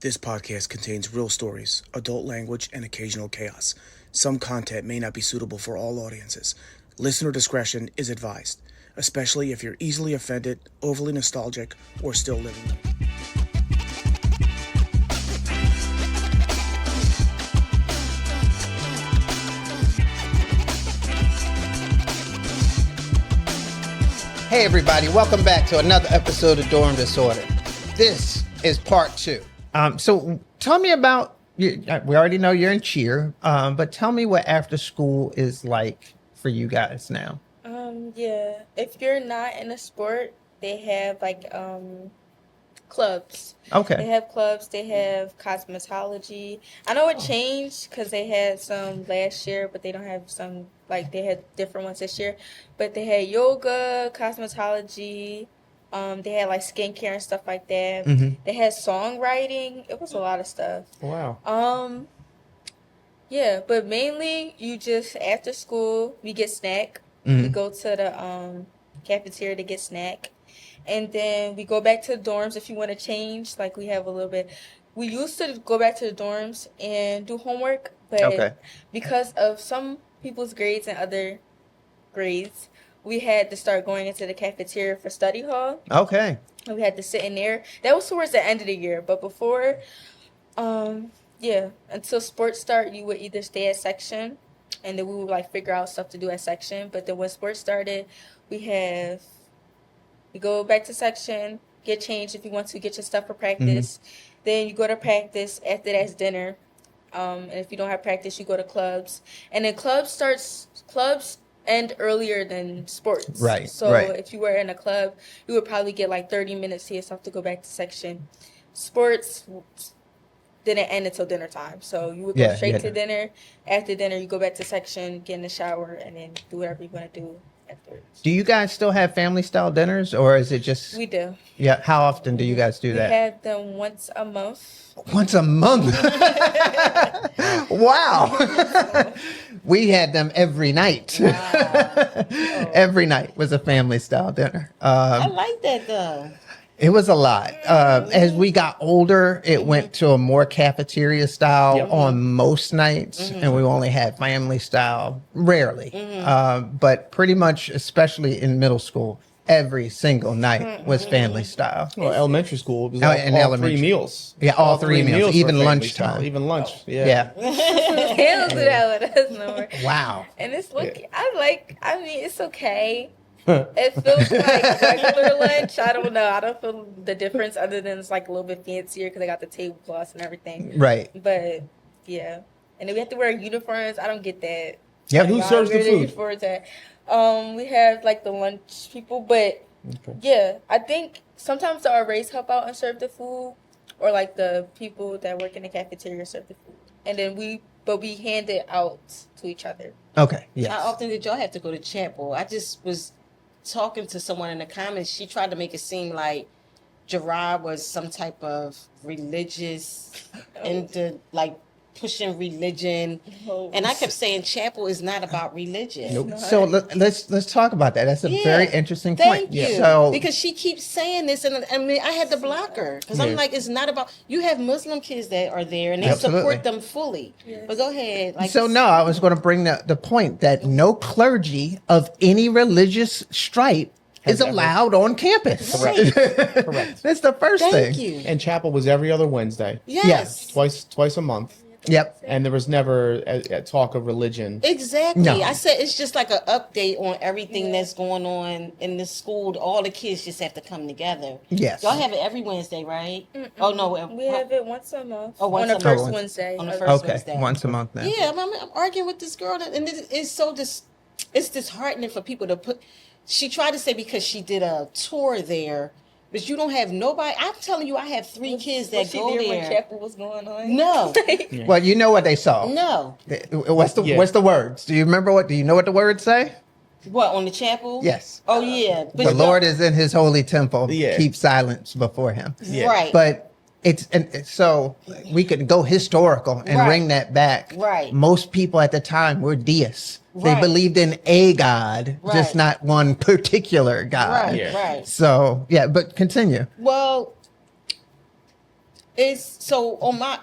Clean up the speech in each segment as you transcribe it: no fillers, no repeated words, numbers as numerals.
This podcast contains real stories, adult language, and occasional chaos. Some content may not be suitable for all audiences. Listener discretion is advised, especially if you're easily offended, overly nostalgic, or still living life. Hey everybody, welcome back to another episode of Dorm Disorder. This is part 2. So tell me about, we already know you're in cheer, but tell me what after school is like for you guys now. Yeah, if you're not in a sport, they have clubs. Okay. They have clubs, they have cosmetology. I know it changed because they had some last year, but they don't have some, they had different ones this year. But they had yoga, cosmetology, they had skincare and stuff like that. Mm-hmm. They had songwriting. It was a lot of stuff. Wow. Yeah, but mainly you just after school we get snack. Mm-hmm. We go to the cafeteria to get snack, and then we go back to the dorms if you want to change. We have a little bit. We used to go back to the dorms and do homework, but because of some people's grades and other grades, we had to start going into the cafeteria for study hall. Okay. And we had to sit in there. That was towards the end of the year, but before, yeah, until sports start, you would either stay at section, and then we would figure out stuff to do at section. But then when sports started, we go back to section, get changed if you want to, get your stuff for practice. Mm-hmm. Then you go to practice. After that's dinner. And if you don't have practice, you go to clubs. And then clubs end earlier than sports. Right. So if you were in a club, you would probably get 30 minutes to yourself to go back to section. Sports didn't end until dinner time. So you would go straight to dinner. After dinner, you go back to section, get in the shower, and then do whatever you want to do afterwards. Do you guys still have family style dinners, or is it just... We do. Yeah. How often do you guys do that? We have them once a month. Once a month? Wow. We had them every night. Wow. Every night was a family style dinner. I like that though. It was a lot. As we got older, it went to a more cafeteria style on most nights, and we only had family style rarely. But pretty much, especially in middle school, every single night was family style. Well, elementary school, it was And all elementary. 3 meals. Yeah, all three meals, even were family lunchtime. style, even lunch. Yeah. They don't do that with us no more. Wow. And it's it's okay. It feels like regular lunch. I don't know. I don't feel the difference other than it's a little bit fancier because they got the tablecloths and everything. Right. But yeah, and then we have to wear uniforms. I don't get that. Yep. Who serves the food? We have the lunch people, but yeah, I think sometimes the RAs help out and serve the food, or the people that work in the cafeteria serve the food, and then we hand it out to each other. Okay. Yes. How often did y'all have to go to chapel? I just was talking to someone in the comments. She tried to make it seem like Gerard was some type of religious into pushing religion, and I kept saying chapel is not about religion. Nope. So let's talk about that. That's a very interesting point. Thank you. So because she keeps saying this, and I had to block her because I'm like, it's not about. You have Muslim kids that are there, and they support them fully. Yes. But go ahead. I was going to bring the point that no clergy of any religious stripe is allowed on campus. Correct. Correct. That's the first thing. Thank you. And chapel was every other Wednesday. Yes. Twice a month. Yep. And there was never a talk of religion. Exactly. No. I said it's just like an update on everything that's going on in the school. All the kids just have to come together. Yes. Y'all have it every Wednesday, right? Mm-mm. Oh, no. We have it once a month. Oh, once on a the first month. Wednesday. On the first Okay. Wednesday. Once a month now. Yeah, I'm arguing with this girl, and it's disheartening for people to put. She tried to say because she did a tour there, but you don't have nobody. I'm telling you, I have 3 kids that go there. When chapel was going on? No. Well, you know what they saw. No. What's the words? Do you know what the words say? What, on the chapel? Yes. Oh, yeah. But The Lord is in his holy temple. Yeah. Keep silence before him. Yeah. Right. But so we could go historical and bring that back. Right. Most people at the time were deists. They Right. believed in a God, just Right. not one particular God. Right, Yeah. right. So, yeah, but continue. Well, It's so all my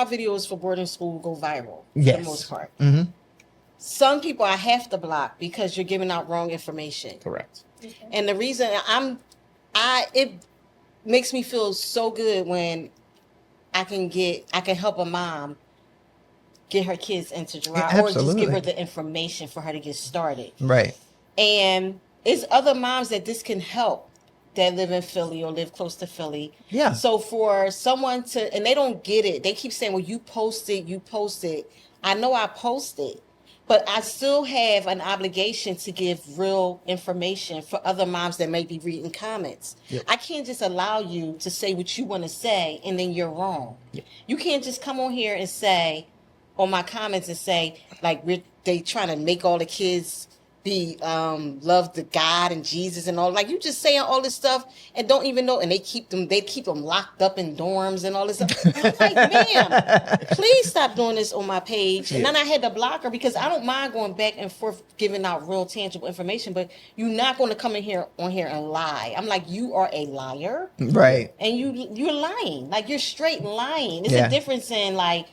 videos for boarding school go viral for Yes. the most part. Mm-hmm. Some people I have to block because you're giving out wrong information. Correct. And the reason it makes me feel so good when I can help a mom get her kids into Gerard, or just give her Absolutely. the information for her to get started. Right. And it's other moms that this can help that live in Philly or live close to Philly. Yeah. So for someone and they don't get it, they keep saying, well, you posted. I know I posted, but I still have an obligation to give real information for other moms that may be reading comments. Yep. I can't just allow you to say what you want to say and then you're wrong. Yep. You can't just come on here and say, on my comments and say, like, they trying to make all the kids be love the God and Jesus and all, like, you just saying all this stuff and don't even know, and they keep them locked up in dorms and all this stuff. I'm like, ma'am, please stop doing this on my page. And then I had to block her because I don't mind going back and forth giving out real tangible information, but you're not going to come in here and lie. I'm like, you are a liar, Right. and you're lying, like, you're straight lying. It's Yeah. a difference in, like,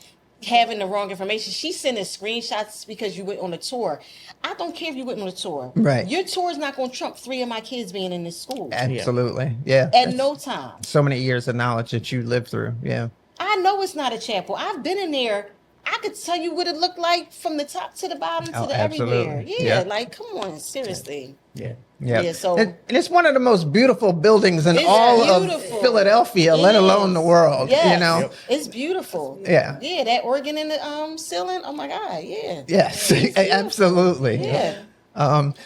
having the wrong information. She's sending screenshots because you went on a tour. I don't care if you went on a tour. Right. Your tour is not going to trump 3 of my kids being in this school. Absolutely. Yeah. At no time. So many years of knowledge that you lived through. Yeah. I know it's not a chapel. I've been in there. I could tell you what it looked like from the top to the bottom to Oh, the everywhere. absolutely. Yeah, Yeah. like, come on, seriously. Yeah. Yeah. Yeah, so- and it's one of the most beautiful buildings in It's all beautiful. of Philadelphia, let It alone is. the world. Yes. You know. Yep. It's beautiful. Yeah. Yeah, that organ in the ceiling. Oh my God, yeah. Yes. Absolutely. Yeah.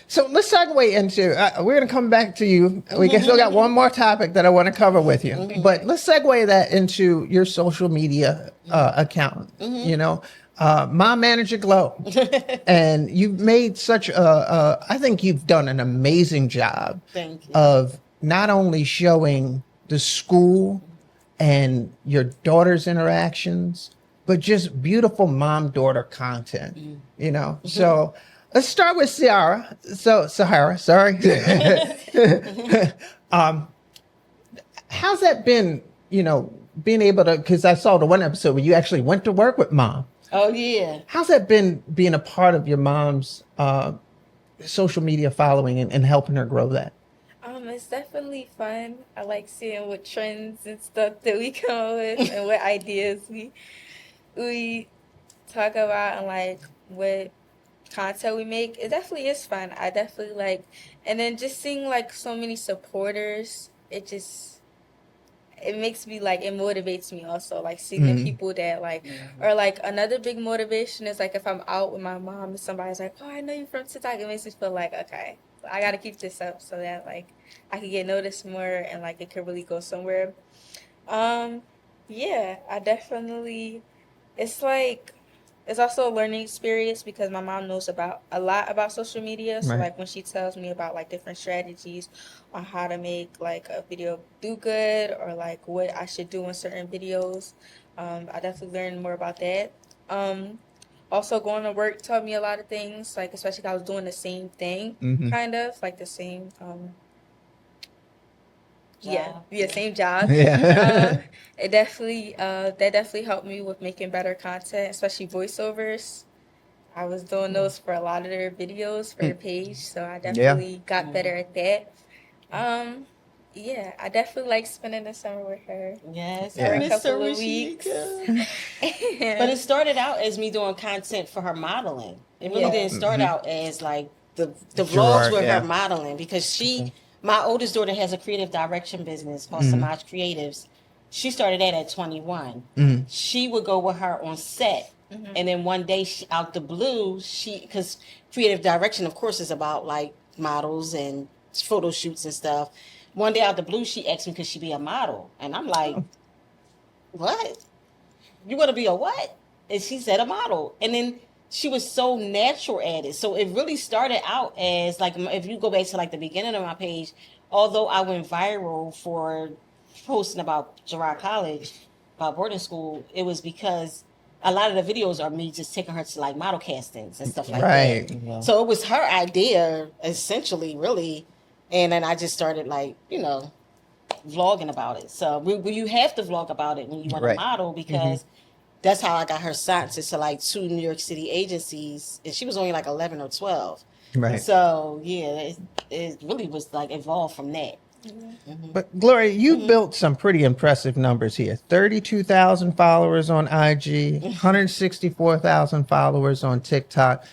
So let's segue into. We're going to come back to you. We can still got one more topic that I want to cover with you, but let's segue that into your social media account. You know, Mom Manager Glow, and you've made such a. I think you've done an amazing job Thank you. of not only showing the school and your daughter's interactions, but just beautiful mom-daughter content. You know, so. Let's start with Sahara. Sahara, sorry. How's that been, you know, being able to, because I saw the one episode where you actually went to work with mom. Oh yeah. How's that been being a part of your mom's social media following and helping her grow that? It's definitely fun. I like seeing what trends and stuff that we come up with and what ideas we talk about and like what content we make. It definitely is fun. I definitely like, and then just seeing like so many supporters, it makes me like, it motivates me also, like seeing the people that like, or like another big motivation is like if I'm out with my mom and somebody's like, oh, I know you from TikTok, it makes me feel like, okay, I gotta keep this up so that like I can get noticed more and like it could really go somewhere. Yeah, I definitely, it's like, it's also a learning experience because my mom knows a lot about social media. So Right. like when she tells me about like different strategies on how to make like a video do good or like what I should do in certain videos, I definitely learned more about that. Also going to work taught me a lot of things, like especially if I was doing the same thing, kind of like the same same job. Yeah. It definitely that definitely helped me with making better content, especially voiceovers. I was doing those for a lot of their videos for their page, so I definitely got better at that. Yeah, I definitely like spending the summer with her. Yes, Yeah. I For a miss couple her of weeks. But it started out as me doing content for her modeling. It really Yeah. didn't start out as like the vlogs Gerard, with yeah. her modeling because my oldest daughter has a creative direction business called Samaj Creatives. She started that at 21. She would go with her on set. And then one day, out the blue, because creative direction, of course, is about like models and photo shoots and stuff. One day out the blue, she asked me could she be a model, and I'm like, "What? You want to be a what?" And she said a model, and then she was so natural at it. So it really started out as like, if you go back to like the beginning of my page, although I went viral for posting about Girard College, about boarding school, it was because a lot of the videos are me just taking her to like model castings and stuff like Right. that. Yeah. So it was her idea, essentially, really. And then I just started like, vlogging about it. So you have to vlog about it when you want Right. to model, because that's how I got her signed to like 2 New York City agencies, and she was only like 11 or 12. Right. So yeah, it really was like evolved from that. But Gloria, you built some pretty impressive numbers here. 32,000 followers on IG, 164,000 followers on TikTok.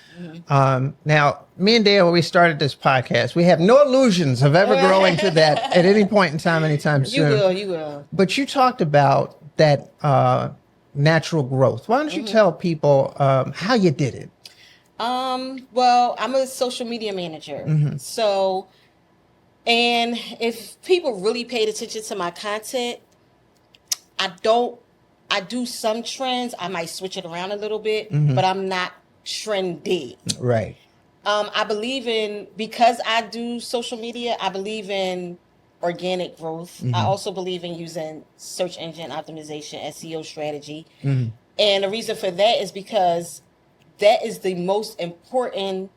Now, me and Dale, when we started this podcast, we have no illusions of ever growing to that at any point in time, anytime soon. You will. But you talked about that natural growth. Why don't you tell people how you did it? Well, I'm a social media manager. So, and if people really paid attention to my content, I do some trends. I might switch it around a little bit, but I'm not trendy. Right. I believe in, because I do social media, I believe in organic growth. I also believe in using search engine optimization, SEO strategy. And the reason for that is because that is the most important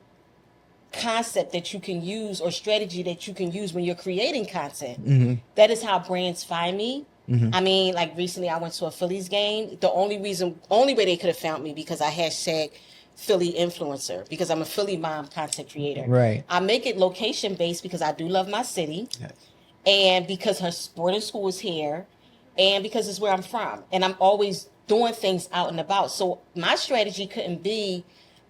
concept that you can use, or strategy that you can use when you're creating content. That is how brands find me. I mean, like recently I went to a Phillies game. The only way they could have found me, because I hashtag Philly influencer, because I'm a Philly mom content creator. Right. I make it location based because I do love my city, Yes. and because her sporting school is here, and because it's where I'm from, and I'm always doing things out and about. So my strategy couldn't be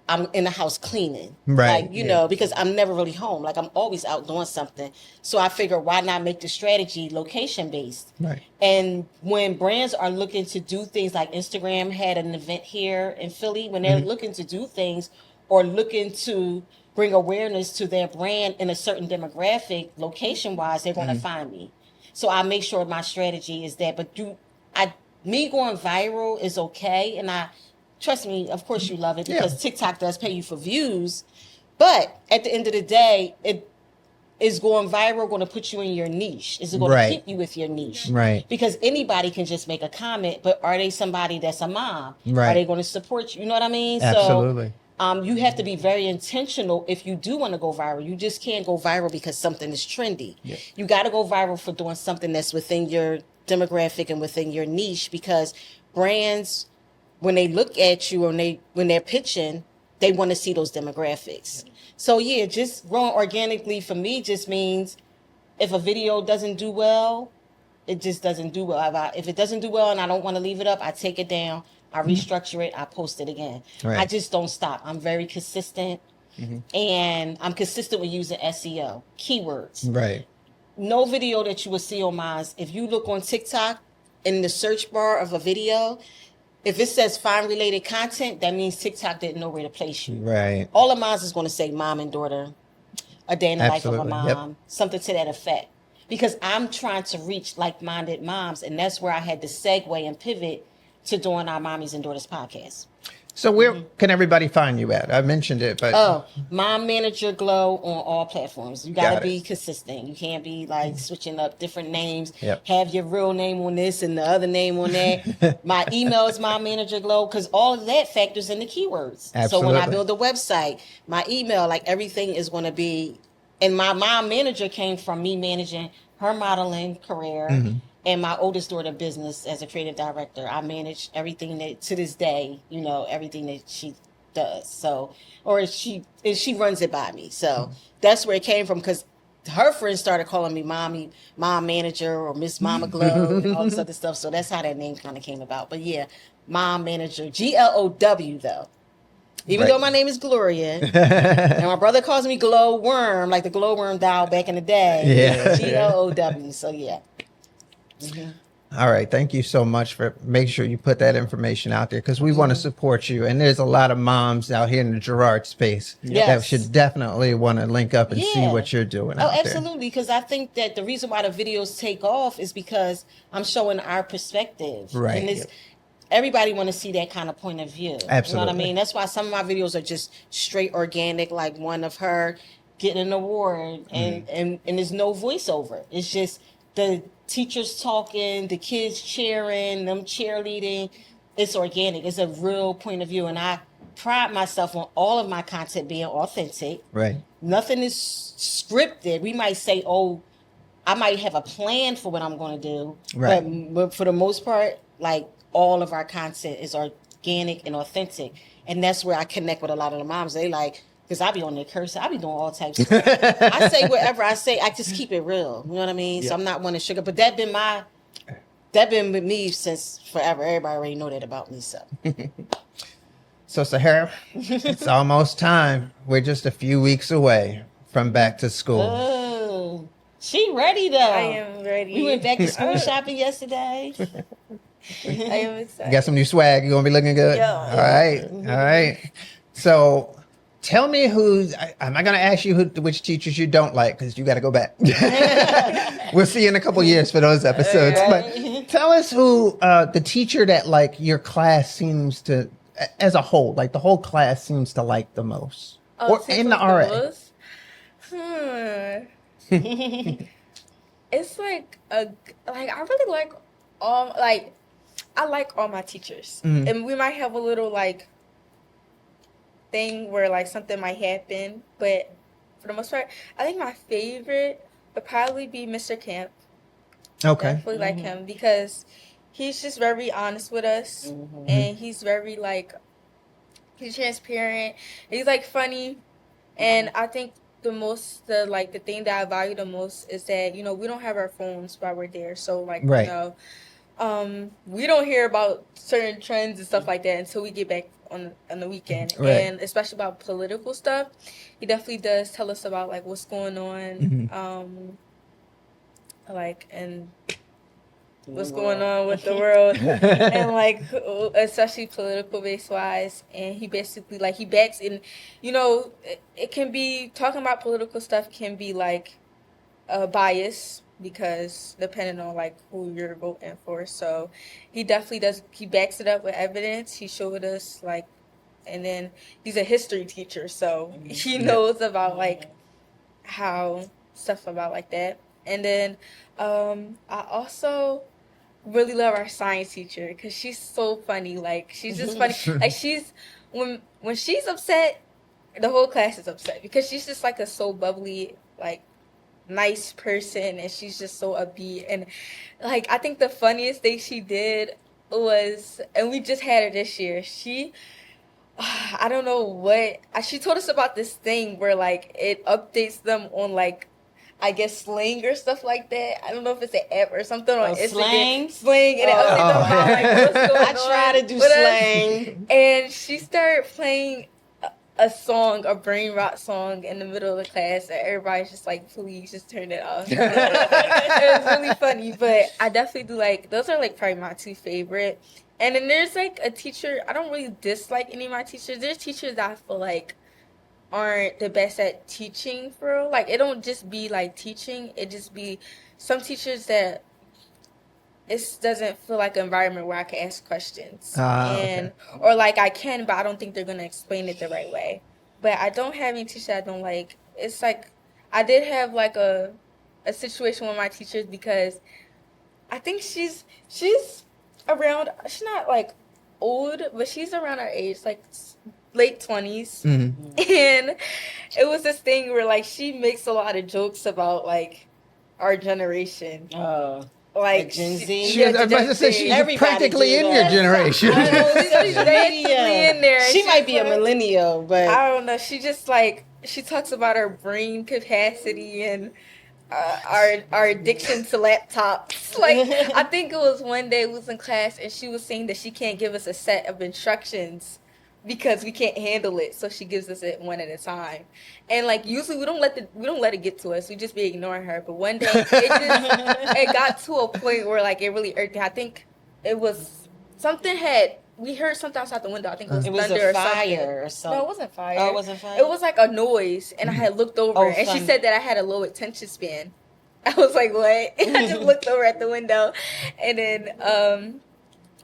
I'm in the house cleaning, Right, like, you know, because I'm never really home. Like, I'm always out doing something. So I figure, why not make the strategy location based? Right. And when brands are looking to do things, like Instagram had an event here in Philly, when they're looking to do things or looking to bring awareness to their brand in a certain demographic, location wise, they're going to find me. So I make sure my strategy is that. But me going viral is okay, and trust me, of course you love it, because TikTok does pay you for views. But at the end of the day, it is going viral going to put you in your niche? Is it going to keep you with your niche? Right. Because anybody can just make a comment, but are they somebody that's a mom? Right. Are they going to support you? You know what I mean? Absolutely. So you have to be very intentional if you do want to go viral. You just can't go viral because something is trendy. Yeah. You got to go viral for doing something that's within your demographic and within your niche, because brands, when they look at you, or when they're pitching, they want to see those demographics. So yeah, just growing organically for me just means if a video doesn't do well, it just doesn't do well. If it doesn't do well and I don't want to leave it up, I take it down, I restructure it, I post it again. Right. I just don't stop. I'm very consistent, and I'm consistent with using SEO, keywords. Right. No video that you will see on mine, if you look on TikTok, in the search bar of a video, if it says find related content, that means TikTok didn't know where to place you. Right. All of mine is going to say mom and daughter, a day in the life of a Absolutely. mom, something to that effect. Because I'm trying to reach like-minded moms, and that's where I had to segue and pivot to doing our Mommies and Daughters podcast. So where can everybody find you at? I mentioned it, but Mom Manager Glow on all platforms. You got Got to it. be consistent. You can't be like switching up different names. Yep. Have your real name on this and the other name on that. My email is Mom Manager Glow, because all of that factors in the keywords. So when I Absolutely. build a website, my email, like everything is going to be. And my Mom Manager came from me managing her modeling career and my oldest daughter business as a creative director. I manage everything that, to this day, you know, everything that she does. So, or she runs it by me. So that's where it came from, because her friends started calling me Mom Manager, or Miss Mama Glow, and all this other stuff. So that's how that name kind of came about. But yeah, Mom Manager, GLOW though. Even Right. though my name is Gloria, and my brother calls me Glow Worm, like the glowworm doll back in the day. Yeah. GLOW. So yeah. all right. Thank you so much for making sure you put that information out there, because we want to support you. And there's a lot of moms out here in the Girard space that Yes. should definitely want to link up and see Yeah. what you're doing Oh, out there. absolutely. Because I think that the reason why the videos take off is because I'm showing our perspective. Right. And it's, everybody want to see that kind of point of view. You know what I Absolutely. mean? That's why some of my videos are just straight organic, like one of her getting an award, and there's no voiceover. It's just the teachers talking, the kids cheering, them cheerleading. It's organic. It's a real point of view. And I pride myself on all of my content being authentic. Right. Nothing is scripted. We might say, oh, I might have a plan for what I'm going to do, Right. but for the most part, like all of our content is organic and authentic, and that's where I connect with a lot of the moms. They like, because I be on their cursing, I be doing all types of stuff. I say whatever I say, I just keep it real. You know what I mean? So Yeah. I'm not one to sugar, but that been with me since forever. Everybody already know that about me. So So, Sahara, it's almost time. We're just a few weeks away from back to school. oh, she ready though. I am ready. We went back to school shopping yesterday. I am excited. You got some new swag. You gonna be looking good. Yeah. All right. All right. So, tell me I'm not gonna ask you which teachers you don't like because you got to go back. We'll see you in a couple years for those episodes. But tell us who the teacher that like your class seems to, as a whole, like the whole class seems to like the most, or Seems in the like RA. most? It's like I really like I like all my teachers, and we might have a little like thing where like something might happen, but for the most part, I think my favorite would probably be Mr. Camp. Okay. Definitely like him because he's just very honest with us, and he's very like he's transparent. He's like funny, and I think the thing that I value the most is that we don't have our phones while we're there, so like Right. we don't hear about certain trends and stuff like that until we get back on the weekend. Right. And especially about political stuff, he definitely does tell us about like what's going on, and what's going on with the world, and like especially political base wise. And he basically like he backs in, it can be talking about political stuff can be like a bias because depending on like who you're voting for. So he definitely does. He backs it up with evidence. He showed us like, and then he's a history teacher, so he knows about like how stuff about like that. And then I also really love our science teacher because she's so funny. Like she's just funny. Like she's when she's upset, the whole class is upset because she's just like a so bubbly, like nice person, and she's just so upbeat. And like I think the funniest thing she did was, and we just had her this year. I don't know what she told us about this thing where like it updates them on like I guess slang or stuff like that. I don't know if it's an app or something on Instagram. Slang, and it updates them about like what's going on. I try to do with us. slang. And she started playing a song, a brain rot song in the middle of the class, and everybody's just like, please just turn it off. It was really funny, but I definitely do like, those are like probably my two favorite. And then there's like a teacher, I don't really dislike any of my teachers. There's teachers that I feel like aren't the best at teaching for real. Like it don't just be like teaching, it just be some teachers that it doesn't feel like an environment where I can ask questions. Or like I can, but I don't think they're gonna explain it the right way. But I don't have any teachers I don't like. It's like I did have like a situation with my teachers because I think she's around, she's not like old, but she's around our age, like late 20s. And it was this thing where like she makes a lot of jokes about like our generation. Like Gen Z. She was about to say she's practically in your generation. She's practically in there. She might be a millennial, but I don't know. She just like she talks about our brain capacity and our addiction to laptops. Like I think it was one day we was in class and she was saying that she can't give us a set of instructions because we can't handle it, so she gives us it one at a time. And like usually we don't let it get to us. We just be ignoring her. But one day it got to a point where like it really irked me. I think it was we heard something outside the window. I think it was thunder a fire or something. No, it wasn't fire. Oh, it wasn't fire? It was like a noise, and I had looked over, and she said that I had a low attention span. I was like, what? And I just looked over at the window, and then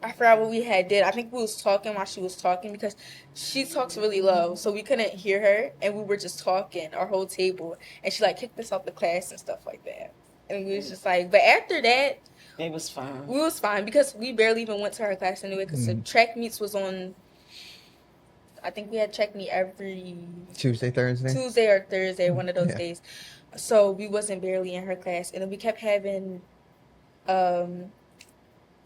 I forgot what we had did. I think we was talking while she was talking because she talks really low, so we couldn't hear her, and we were just talking our whole table, and she like kicked us off the class and stuff like that. And we was just like, but after that, it was fine. We was fine because we barely even went to her class anyway because the track meets was on, I think we had track meet every Tuesday or Thursday, one of those days. So we wasn't barely in her class, and then we kept having um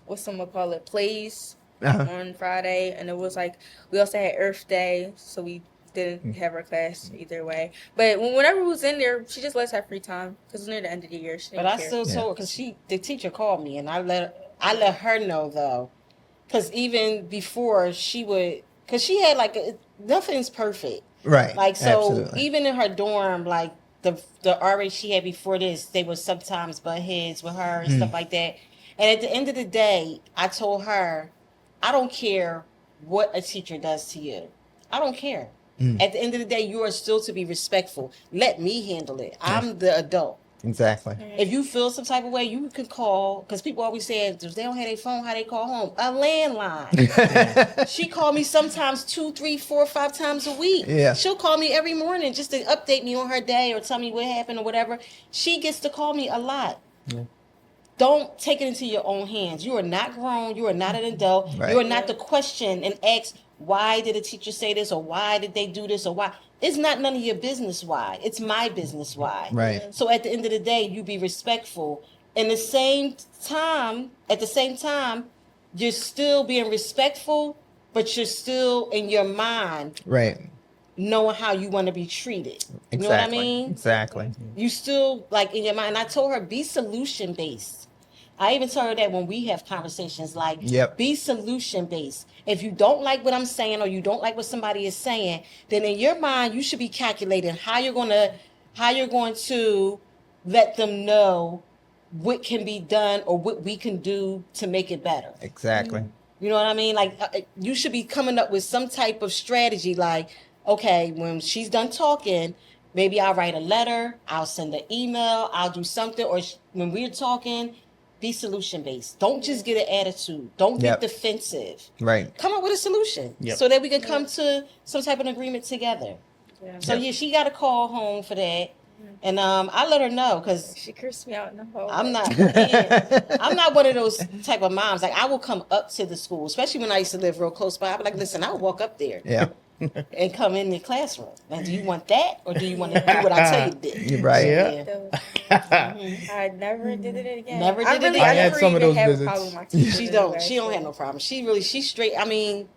what's some call it plays Uh-huh. on Friday, and it was like we also had Earth Day, so we didn't have our class either way. But whenever we was in there, she just let us have free time because it was near the end of the year. She didn't But I care. still told her because the teacher called me and I let her know though, because even before she would, because she had like nothing's perfect. Right. Like so, Absolutely. even in her dorm, like the RA she had before this, they would sometimes butt heads with her and stuff like that. And at the end of the day, I told her, I don't care what a teacher does to you. I don't care. At the end of the day, you are still to be respectful. Let me handle it. I'm the adult. Exactly. If you feel some type of way, you can call, because people always say if they don't have their phone, how they call home? A landline. She called me sometimes 2, 3, 4, 5 times a week. Yeah. She'll call me every morning just to update me on her day or tell me what happened or whatever. She gets to call me a lot. Yeah. Don't take it into your own hands. You are not grown. You are not an adult. Right. You are not to question and ask, why did a teacher say this or why did they do this or why? It's not none of your business why. It's my business why. Right. So at the end of the day, you be respectful. And at the same time, you're still being respectful, but you're still in your mind Right. knowing how you want to be treated. You Exactly. know what I mean? Exactly. You still like in your mind. And I told her be solution based. I even told her that when we have conversations, like Yep. be solution based. If you don't like what I'm saying or you don't like what somebody is saying, then in your mind you should be calculating how you're going to let them know what can be done or what we can do to make it better. Exactly. You know what I mean? Like you should be coming up with some type of strategy. Like, okay, when she's done talking, maybe I'll write a letter, I'll send an email, I'll do something. Or when we're talking, be solution based. Don't just get an attitude. Don't Yep. get defensive. Right. Come up with a solution Yep. so that we can come to some type of agreement together. Yeah. So yeah, she got a call home for that, and I let her know because She cursed me out in the hallway. I'm not. Again, I'm not one of those type of moms. Like I will come up to the school, especially when I used to live real close by. I'd be like, listen, I'll walk up there Yeah. and come in the classroom. Now, do you want that, or do you want to do what I tell you to do? You're right. Yeah. I never did it again. Never did it again. I I had never some of even those have a visits. problem with my teachers She anyway, don't so. have no problem. She's straight. I mean,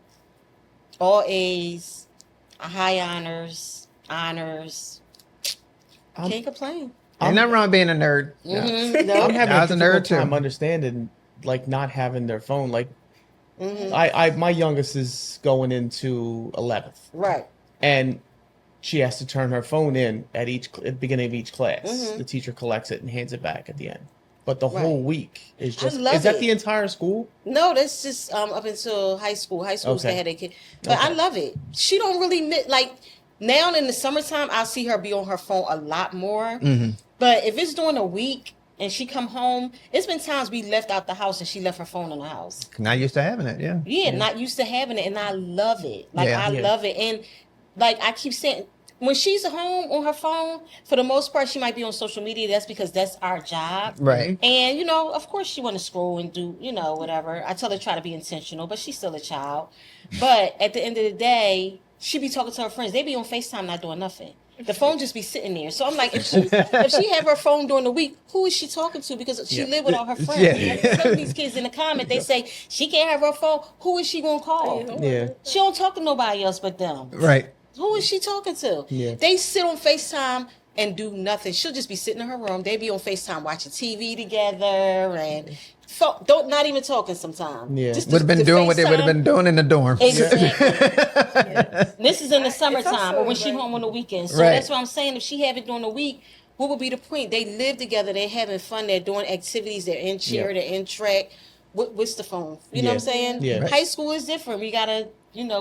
all A's, high honors. I'm- Can't complain. Ain't nothing wrong with being a nerd. Mhm. I'm No. having I a was a nerd, difficult too. time understanding, like, not having their phone. Like, Mhm. my youngest is going into 11th, Right. and she has to turn her phone in at the beginning of each class. Mhm. The teacher collects it and hands it back at the end. But the Right. whole week is just. love Is that it. the entire school? No, that's just up until high school. High school's Okay. they had a kid, but I Okay. love it. She don't really like now in the summertime. I see her be on her phone a lot more. Mm-hmm. But if it's during a week and she come home, it's been times we left out the house and she left her phone in the house. Not used to having it. Yeah. Yeah, not used to having it, and I love it. Like Yeah. I Yeah. love it, and like I keep saying, when she's home on her phone, for the most part, she might be on social media. That's because that's our job. Right. And of course, she want to scroll and do whatever. I tell her try to be intentional, but she's still a child. But at the end of the day, she be talking to her friends. They be on FaceTime not doing nothing. The phone just be sitting there. So I'm like, if she have her phone during the week, who is she talking to? Because she Yeah. live with all her friends. Yeah. Like, some of these kids in the comment, they say she can't have her phone. Who is she gonna call? Yeah. She don't talk to nobody else but them. Right. Who is she talking to? Yeah. They sit on FaceTime and do nothing. She'll just be sitting in her room. They be on FaceTime watching TV together and not even talking sometimes. Yeah. Just Would have been the doing what they would have FaceTime. been doing in the dorm. Exactly. This is in the It's summertime also or when she like- home on the weekends. So Right. that's what I'm saying. If she have it during the week, what would be the point? They live together. They're having fun. They're doing activities. They're in cheer. Yeah. They're in track. What's the phone? You know what I'm saying? Yeah. Right. High school is different. We gotta,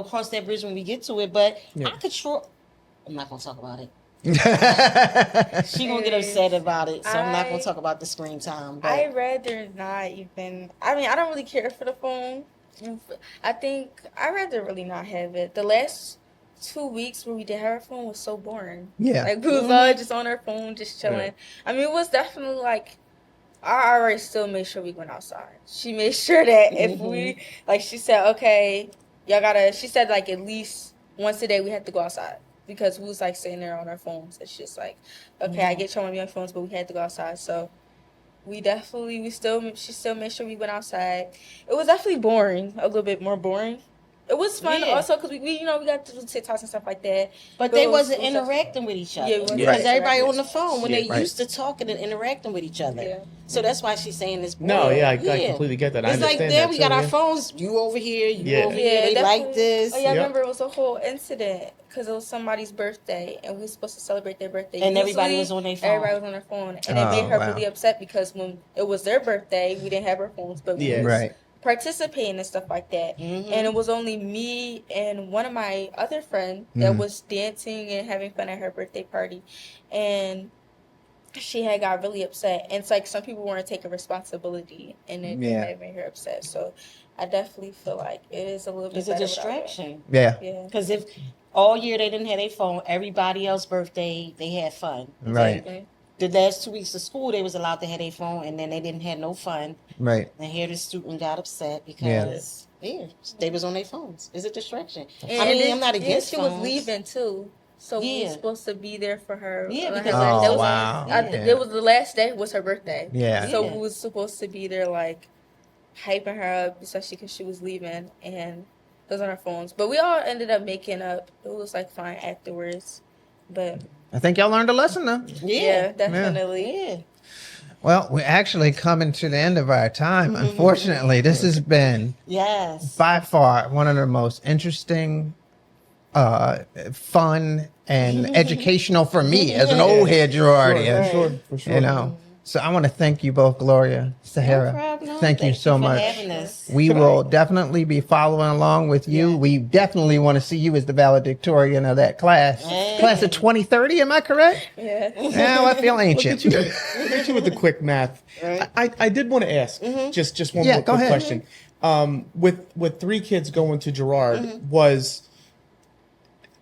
cross that bridge when we get to it. But Yeah. I'm not gonna talk about it. Right. She gonna get upset about it. So I'm not gonna I- talk about the screen time. But I rather not even. I mean, I don't really care for the phone. I think I rather really not have it. The last 2 weeks where we did have our phone was so boring. Yeah. Like we was all just on our phone, just chilling. Right. I mean, it was definitely like I already still made sure we went outside. She made sure that if we like, she said, okay, y'all gotta. She said like at least once a day we had to go outside. because we was like sitting there on our phones. It's just like, okay, I get you on your phones, but we had to go outside. So she still made sure we went outside. It was definitely boring, a little bit more boring. It was fun Yeah. also because we we got to do TikToks and stuff like that. But they it was- wasn't it was interacting with each other. Yeah, we wasn't Because everybody interacting. on the phone when Yeah, they right. used to talking and interacting with each other. Yeah. So that's why she's saying this. No, yeah, I completely get that. I It's like understand there that we too, got our yeah. phones. You over here, you Yeah. over here. They definitely. like this. Oh yeah, I Yep. remember it was a whole incident because it was somebody's birthday and we were supposed to celebrate their birthday. And everybody Usually, was on their phone. Everybody was on their phone, and it made her wow. really upset because when it was their birthday, we didn't have our phones, but we Yeah. was Right. participating and stuff like that. Mhm. And it was only me and one of my other friends that Mm. was dancing and having fun at her birthday party, and she had got really upset. And it's like some people weren't taking responsibility, and it Yeah. had made her upset. So I definitely feel like it is a little bit It's a better without it. distraction. Yeah. Yeah. Because if all year they didn't have their phone, everybody else's birthday they had fun. Right. Exactly. The last 2 weeks of school they was allowed to have their phone, and then they didn't have no fun. Right. And here the student got upset because they was on their phones. It's a distraction. I mean, I'm not against she phones. was leaving too. So we Yeah. were supposed to be there for her. Yeah, on her because last- Oh, that was, wow. I, Yeah. It was the last day was her birthday. Yeah. So Yeah. we was supposed to be there like hyping her up, especially because she was leaving and it was on our phones. But we all ended up making up. It was like fine afterwards. But I think y'all learned a lesson though. yeah, definitely. Yeah. Well, we're actually coming to the end of our time. Unfortunately, this has been Yes. by far one of the most interesting, fun, and educational for me as an old head Gerardia. For sure. You know, so I want to thank you both, Gloria, Sahara. No problem. Thank you so for much. having us. We will definitely be following along with you. Yeah. We definitely want to see you as the valedictorian of that class. Yeah. Class of 2030, am I correct? Yeah. Now I feel ancient. Look at you with the quick math. Right. I did want to ask just one Yeah, more go quick ahead. question. With 3 kids going to Girard, was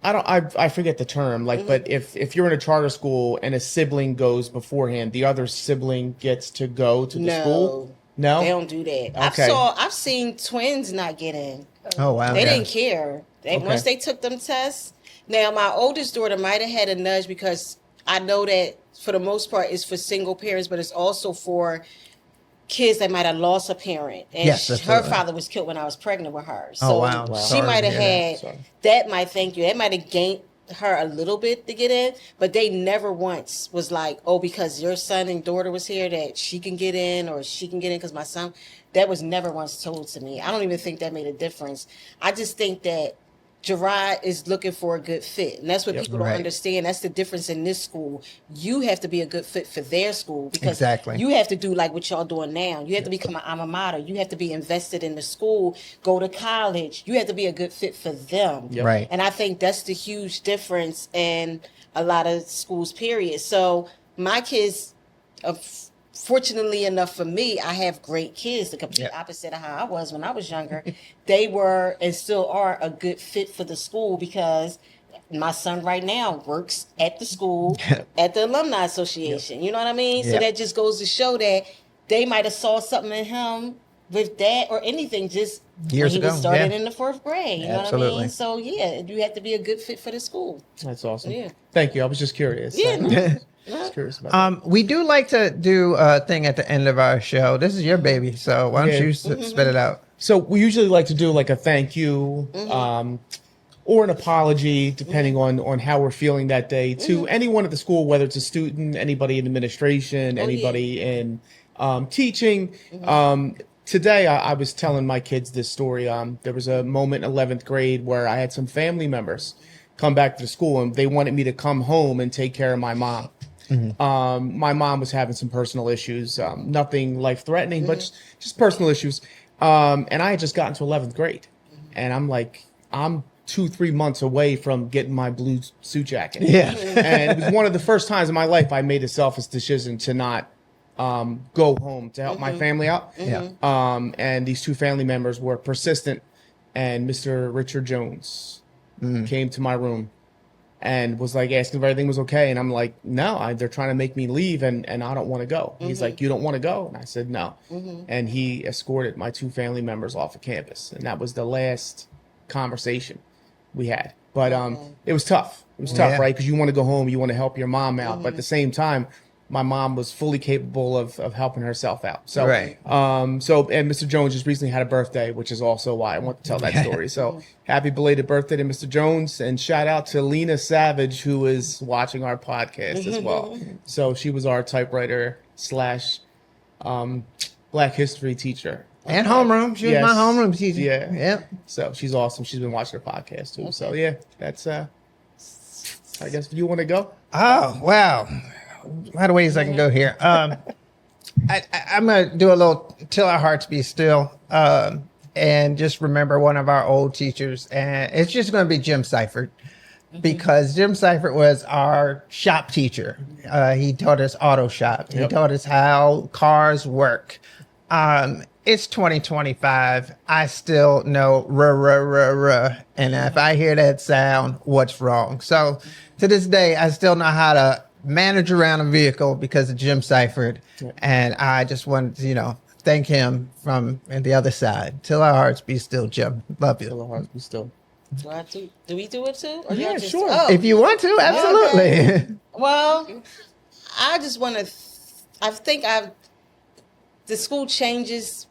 I forget the term, like, but if you're in a charter school and a sibling goes beforehand, the other sibling gets to go to the school? No? They don't do that. Okay. I've seen twins not get in. Oh, wow. They Yeah. didn't care. Okay. Once they took them tests. Now my oldest daughter might have had a nudge because I know that for the most part it's for single parents, but it's also for kids that might have lost a parent. And Yes, her absolutely. father was killed when I was pregnant with her. So Oh, wow. Wow. she Sorry might to have hear had Sorry. that might thank you. That might have gained her a little bit to get in, but they never once was like, oh, because your son and daughter was here that she can get in or she can get in because my son. That was never once told to me. I don't even think that made a difference. I just think that Gerard is looking for a good fit. And that's what people don't Right. understand. That's the difference in this school. You have to be a good fit for their school because Exactly. you have to do like what y'all doing now. You have to become an alma mater. You have to be invested in the school, go to college. You have to be a good fit for them. Yep. Right. And I think that's the huge difference in a lot of schools, period. So my kids, fortunately enough for me, I have great kids, the complete Yeah. opposite of how I was when I was younger. They were and still are a good fit for the school because my son right now works at the school, at the Alumni Association. You know what I mean? So Yep. that just goes to show that they might have saw something in him with that or anything just Years when he was ago, started yeah. in the 4th grade. You know what I Absolutely. mean? So yeah, you have to be a good fit for the school. That's awesome. Yeah. Thank you. I was just curious. Yeah, no. Just curious about that. We do like to do a thing at the end of our show. This is your baby, so why don't Yeah. you spit it out? So we usually like to do like a thank you, or an apology, depending on how we're feeling that day, to anyone at the school, whether it's a student, anybody in administration, anybody in teaching. Today, I was telling my kids this story. There was a moment in 11th grade where I had some family members come back to the school, and they wanted me to come home and take care of my mom. My mom was having some personal issues, nothing life-threatening, but just personal issues. And I had just gotten to 11th grade, and I'm like, I'm 2-3 months away from getting my blue suit jacket. Yeah. And it was one of the first times in my life I made a selfish decision to not go home to help my family out. Yeah. And these 2 family members were persistent, and Mr. Richard Jones came to my room and was like asking if everything was okay. And I'm like, no, they're trying to make me leave and I don't want to go. He's like, you don't want to go? And I said, no. And he escorted my 2 family members off of campus. And that was the last conversation. we had. But it was tough. It was tough, Yeah. right? Because you want to go home, you want to help your mom out, but at the same time, my mom was fully capable of helping herself out. So, Right. and Mr. Jones just recently had a birthday, which is also why I want to tell that story. So, happy belated birthday to Mr. Jones, and shout out to Lena Savage, who is watching our podcast as well. So, she was our typewriter slash Black History teacher. And homeroom. She was Yes. my homeroom teacher. Yeah. Yep. So she's awesome. She's been watching the podcast too. So yeah, that's I guess you want to go. Oh, wow. A lot of ways I can go here. I'm going to do a little Till Our Hearts Be Still and just remember one of our old teachers. And it's just going to be Jim Seifert because Jim Seifert was our shop teacher. He taught us auto shop. He Yep. taught us how cars work. It's 2025. I still know ruh, ruh, ruh, ruh. And if I hear that sound, what's wrong? So to this day, I still know how to manage around a vehicle because of Jim Seifert. And I just wanted to, thank him from the other side. Till our hearts be still, Jim. Love Till you. our hearts be still. Do we do it too? Or Yeah, y'all just, sure. Oh, If you want to, absolutely. well, I just want to. I think the school changes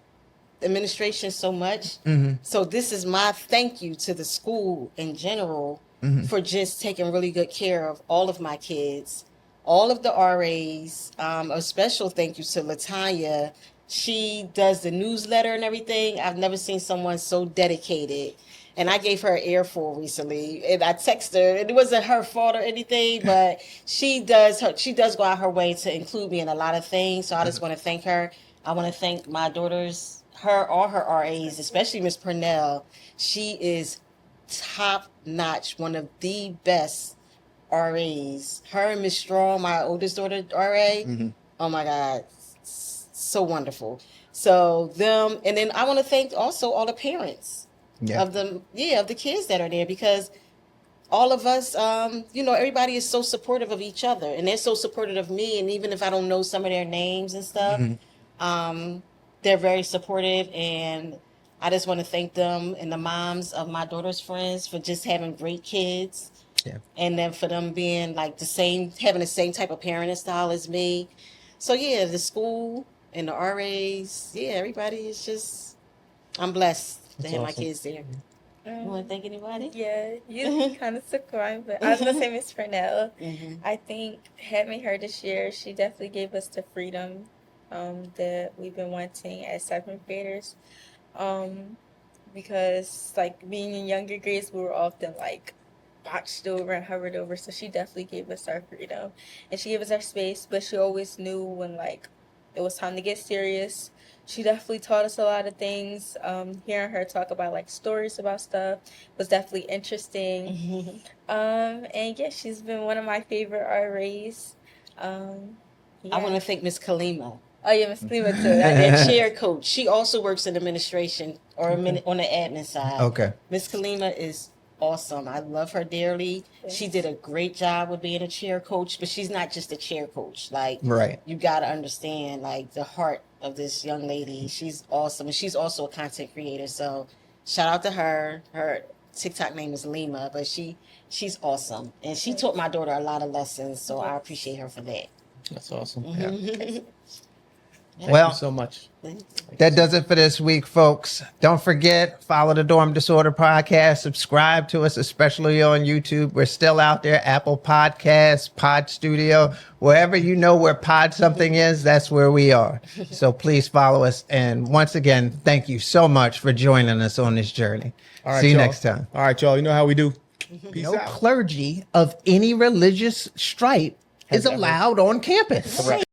administration so much. So this is my thank you to the school in general for just taking really good care of all of my kids, all of the RAs. A special thank you to Latanya. She does the newsletter and everything. I've never seen someone so dedicated. And I gave her an earful recently, and I texted her. And it wasn't her fault or anything, but she does go out her way to include me in a lot of things. So I just want to thank her. I want to thank my daughters, all her RAs, especially Miss Purnell. She is top notch, one of the best RAs. Her and Miss Strong, my oldest daughter RA. Oh my God, so wonderful. So them, and then I want to thank also all the parents of the kids that are there, because all of us, everybody is so supportive of each other, and they're so supportive of me. And even if I don't know some of their names and stuff, they're very supportive. And I just want to thank them and the moms of my daughter's friends for just having great kids. Yeah. And then for them being like having the same type of parenting style as me. So yeah, the school and the RAs, everybody is just, I'm blessed to have my kids there. You want to thank anybody? Yeah, you kind of took mine, but I was gonna say Miss Purnell. I think having her this year, she definitely gave us the freedom that we've been wanting as seventh graders. Because like being in younger grades, we were often like boxed over and hovered over. So she definitely gave us our freedom, and she gave us our space. But she always knew when like it was time to get serious. She definitely taught us a lot of things. Hearing her talk about like stories about stuff was definitely interesting. And yeah, she's been one of my favorite RAs. I want to thank Miss Kalima. Oh yeah, Miss Klima too. That chair coach. She also works in administration or on the admin side. Okay. Miss Kalima is awesome. I love her dearly. Yes. She did a great job with being a chair coach, but she's not just a chair coach. Like, Right. you got to understand like the heart of this young lady. She's awesome, and she's also a content creator. So shout out to her. Her TikTok name is Lima, but she's awesome, and she taught my daughter a lot of lessons. So I appreciate her for that. That's awesome. Well, Thank you so much. that does it for this week, folks. Don't forget, follow the Dorm Disorder Podcast. Subscribe to us, especially on YouTube. We're still out there. Apple Podcasts, Pod Studio, wherever you know where Pod something is, that's where we are. So please follow us. And once again, thank you so much for joining us on this journey. All right, See you y'all. next time. All right, y'all. You know how we do. Peace No out. clergy of any religious stripe is Has ever- allowed on campus.